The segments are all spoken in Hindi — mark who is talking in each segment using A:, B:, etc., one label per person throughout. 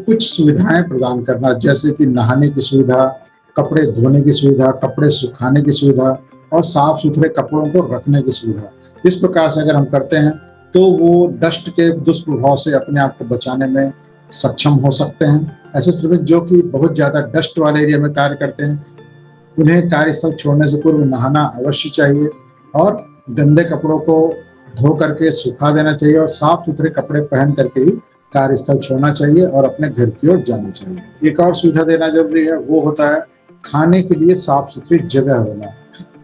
A: कुछ सुविधाएं प्रदान करना, जैसे कि नहाने की सुविधा, कपड़े धोने की सुविधा, कपड़े सुखाने की सुविधा और साफ सुथरे कपड़ों को रखने की सुविधा। इस प्रकार से अगर हम करते हैं तो वो डस्ट के दुष्प्रभाव से अपने आप को बचाने में सक्षम हो सकते हैं। ऐसे श्रमिक जो कि बहुत ज़्यादा डस्ट वाले एरिया में कार्य करते हैं, उन्हें कार्यस्थल छोड़ने से पूर्व नहाना अवश्य चाहिए और गंदे कपड़ों को धो करके सुखा देना चाहिए और साफ सुथरे कपड़े पहन करके ही कार्यस्थल छोड़ना चाहिए और अपने घर की ओर जाना चाहिए। एक और सुविधा देना जरूरी है, वो होता है खाने के लिए साफ सुथरी जगह होना,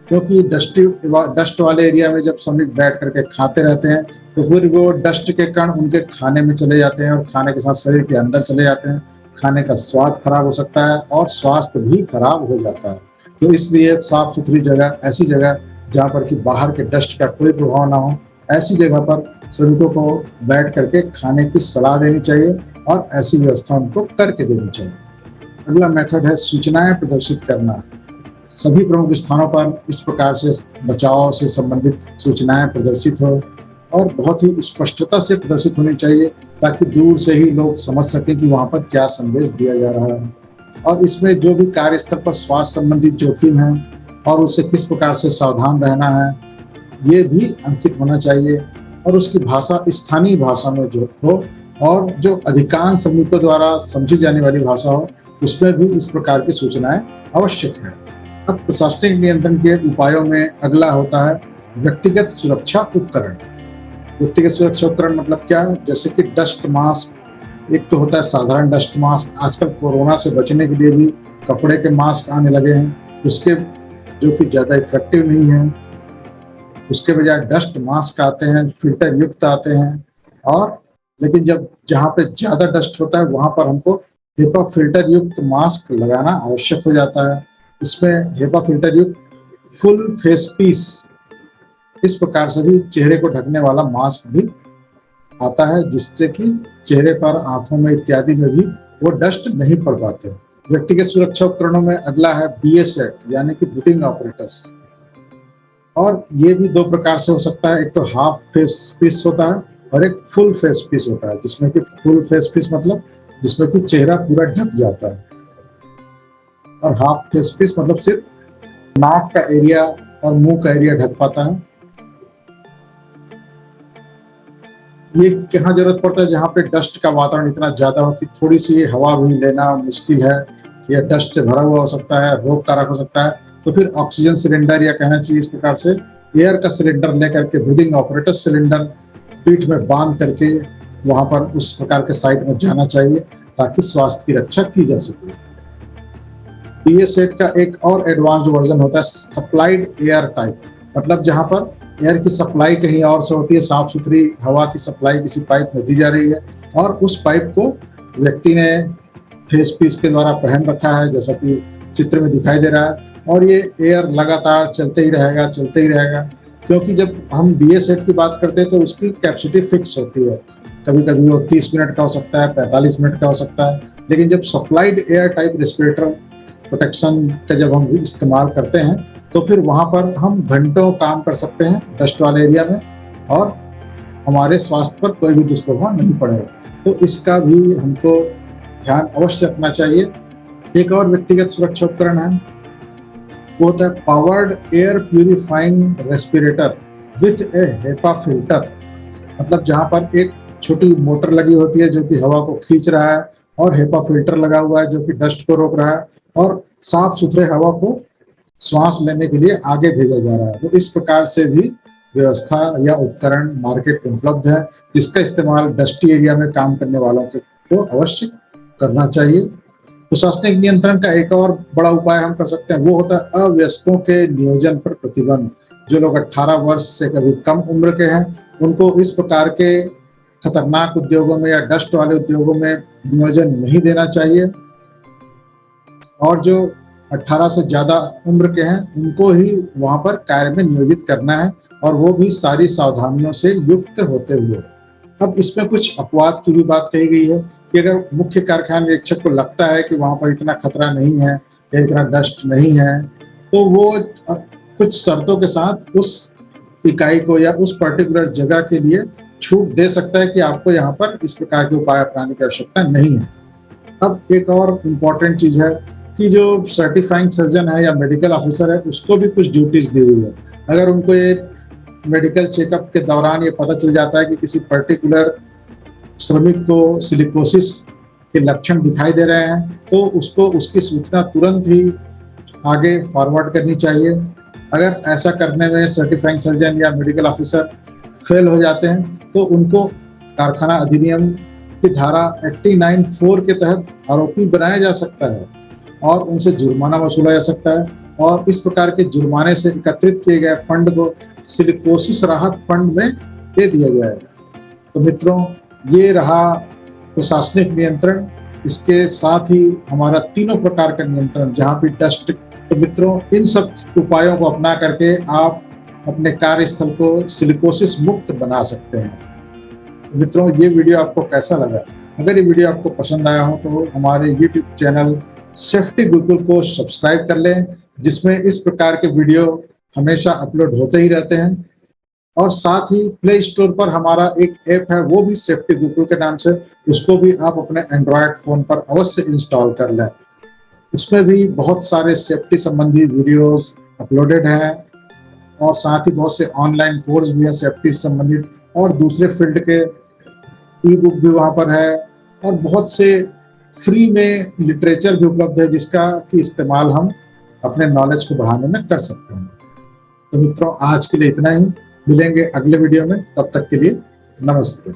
A: क्योंकि डस्ट वाले एरिया में जब श्रमिक बैठ करके खाते रहते हैं तो फिर वो डस्ट के कण उनके खाने में चले जाते हैं और खाने के साथ शरीर के अंदर चले जाते हैं। खाने का स्वाद खराब हो सकता है और स्वास्थ्य भी खराब हो जाता है। तो इसलिए साफ सुथरी जगह, ऐसी जगह जहाँ पर कि बाहर के डस्ट का कोई प्रभाव ना हो, ऐसी जगह पर श्रमिकों को बैठ करके खाने की सलाह देनी चाहिए और ऐसी व्यवस्था उनको करके देनी चाहिए। अगला मेथड है सूचनाएं प्रदर्शित करना। सभी प्रमुख स्थानों पर इस प्रकार से बचाव से संबंधित सूचनाएं प्रदर्शित हो और बहुत ही स्पष्टता से प्रदर्शित होनी चाहिए, ताकि दूर से ही लोग समझ सकें कि वहाँ पर क्या संदेश दिया जा रहा है। और इसमें जो भी कार्यस्थल पर स्वास्थ्य संबंधित जोखिम है और उससे किस प्रकार से सावधान रहना है, ये भी अंकित होना चाहिए और उसकी भाषा स्थानीय भाषा में जो हो और जो अधिकांश श्रमिकों द्वारा समझी जाने वाली भाषा हो, उसमें भी इस प्रकार की सूचनाएं आवश्यक है। अब प्रशासनिक नियंत्रण के उपायों में अगला होता है व्यक्तिगत सुरक्षा उपकरण। व्यक्तिगत सुरक्षा उपकरण मतलब क्या है? जैसे कि डस्ट मास्क, एक तो होता है साधारण डस्ट मास्क। आजकल कोरोना से बचने के लिए भी कपड़े के मास्क आने लगे हैं, उसके जो कि ज़्यादा इफेक्टिव नहीं है। उसके बजाय डस्ट मास्क आते हैं, फिल्टर युक्त आते हैं। और लेकिन जब जहाँ पे ज़्यादा डस्ट होता है वहाँ पर हमको हेपा फिल्टर युक्त मास्क लगाना आवश्यक हो जाता है। इसमें हेपा फिल्टर युक्त फुल फेस पीस, इस प्रकार से भी चेहरे को ढकने वाला मास्क भी आता है, जिससे कि चेहरे पर, आंखों में इत्यादि में भी वो डस्ट नहीं पड़ पाते। व्यक्तिगत सुरक्षा उपकरणों में अगला है BA सेट, यानी कि ब्रीथिंग ऑपरेटर्स। और ये भी दो प्रकार से हो सकता है, एक तो हाफ फेस पीस होता है और एक फुल फेस पीस होता है, जिसमें कि फुल फेस पीस मतलब जिसमें कि चेहरा पूरा ढक जाता है, और हाफ फेस पीस मतलब सिर्फ नाक का एरिया और मुंह का एरिया ढक पाता है। ये कहाँ जरूरत पड़ता है? जहाँ पे डस्ट का वातावरण इतना ज्यादा हो कि थोड़ी सी हवा भी लेना मुश्किल है, या डस्ट से भरा हुआ हो सकता है, रोग कारक हो सकता है, तो फिर ऑक्सीजन सिलेंडर, या कहना चाहिए इस प्रकार से एयर का सिलेंडर लेकर के ब्रीदिंग ऑपरेटर सिलेंडर पीठ में बांध करके वहां पर उस प्रकार के साइट में जाना चाहिए, ताकि स्वास्थ्य की रक्षा की जा सके। BA सेट का एक और एडवांस्ड वर्जन होता है सप्लाइड एयर टाइप, मतलब जहां पर एयर की सप्लाई कहीं और से होती है, साफ सुथरी हवा की सप्लाई किसी पाइप में दी जा रही है और उस पाइप को व्यक्ति ने फेस पीस के द्वारा पहन रखा है, जैसा कि चित्र में दिखाई दे रहा है, और ये एयर लगातार चलते ही रहेगा, क्योंकि जब हम BA सेट की बात करते हैं तो उसकी कैपेसिटी फिक्स होती है। कभी कभी वो 30 मिनट का हो सकता है, 45 मिनट का हो सकता है, लेकिन जब supplied air type respirator protection का जब हम इस्तेमाल करते हैं तो फिर वहां पर हम घंटों काम कर सकते हैं डस्ट वाले एरिया में और हमारे स्वास्थ्य पर कोई भी दुष्प्रभाव नहीं पड़ेगा। तो इसका भी हमको ध्यान अवश्य रखना चाहिए। एक और व्यक्तिगत सुरक्षा उपकरण है, वो होता है powered air purifying respirator with A HEPA filter, मतलब जहां पर एक छोटी मोटर लगी होती है जो कि हवा को खींच रहा है और हेपा फिल्टर लगा हुआ है जो कि डस्ट को रोक रहा है और साफ सुथरे हवा को श्वास लेने के लिए आगे भेजा जा रहा है। तो इस प्रकार से भी व्यवस्था या उपकरण मार्केट में उपलब्ध है, जिसका इस्तेमाल डस्टी एरिया में काम करने वालों को अवश्य करना चाहिए। प्रशासनिक नियंत्रण का एक और बड़ा उपाय हम कर सकते हैं, वो होता है अवयस्कों के नियोजन पर प्रतिबंध। जो लोग 18 वर्ष से कभी कम उम्र के हैं, उनको इस प्रकार के खतरनाक उद्योगों में या डस्ट वाले उद्योगों में नियोजन नहीं देना चाहिए, और जो 18 से ज्यादा उम्र के हैं उनको ही वहां पर कार्य में नियोजित करना है, और वो भी सारी सावधानियों से युक्त होते हुए। अब इसमें कुछ अपवाद की भी बात कही गई है कि अगर मुख्य कारखाना निरीक्षक को लगता है कि वहां पर इतना खतरा नहीं है या इतना डस्ट नहीं है, तो वो कुछ शर्तों के साथ उस इकाई को या उस पर्टिकुलर जगह के लिए छूट दे सकता है कि आपको यहाँ पर इस प्रकार के उपाय अपनाने की आवश्यकता नहीं है। अब एक और इम्पॉर्टेंट चीज है कि जो सर्टिफाइंग सर्जन है या मेडिकल ऑफिसर है, उसको भी कुछ ड्यूटीज दी हुई है। अगर उनको ये मेडिकल चेकअप के दौरान ये पता चल जाता है कि किसी पर्टिकुलर श्रमिक को सिलिकोसिस के लक्षण दिखाई दे रहे हैं, तो उसको उसकी सूचना तुरंत ही आगे फॉरवर्ड करनी चाहिए। अगर ऐसा करने में सर्टिफाइंग सर्जन या मेडिकल ऑफिसर फेल हो जाते हैं, तो उनको कारखाना अधिनियम की धारा 89(4) के तहत आरोपी बनाया जा सकता है और उनसे जुर्माना वसूला जा सकता है, और इस प्रकार के जुर्माने से एकत्रित किए गए फंड को सिलिकोसिस राहत फंड में दे दिया जाएगा। तो मित्रों, ये रहा प्रशासनिक नियंत्रण। इसके साथ ही हमारा तीनों प्रकार का नियंत्रण, जहाँ भी डस्ट। तो मित्रों, इन सब उपायों को अपना करके आप अपने कार्यस्थल को सिलिकोसिस मुक्त बना सकते हैं। तो मित्रों, ये वीडियो आपको कैसा लगा? अगर ये वीडियो आपको पसंद आया हो तो हमारे YouTube चैनल सेफ्टी गुरुकुल को सब्सक्राइब कर लें, जिसमें इस प्रकार के वीडियो हमेशा अपलोड होते ही रहते हैं। और साथ ही प्ले स्टोर पर हमारा एक ऐप है, वो भी सेफ्टी गुरुकुल के नाम से, उसको भी आप अपने एंड्रॉयड फोन पर अवश्य इंस्टॉल कर लें। उसमें भी बहुत सारे सेफ्टी संबंधी वीडियोस अपलोडेड हैं, और साथ ही बहुत से ऑनलाइन कोर्स भी हैं सेफ्टी से संबंधित, और दूसरे फील्ड के ई बुक भी वहाँ पर है, और बहुत से फ्री में लिटरेचर भी उपलब्ध है, जिसका कि इस्तेमाल हम अपने नॉलेज को बढ़ाने में कर सकते हैं। तो मित्रों, आज के लिए इतना ही। मिलेंगे अगले वीडियो में, तब तक के लिए नमस्ते।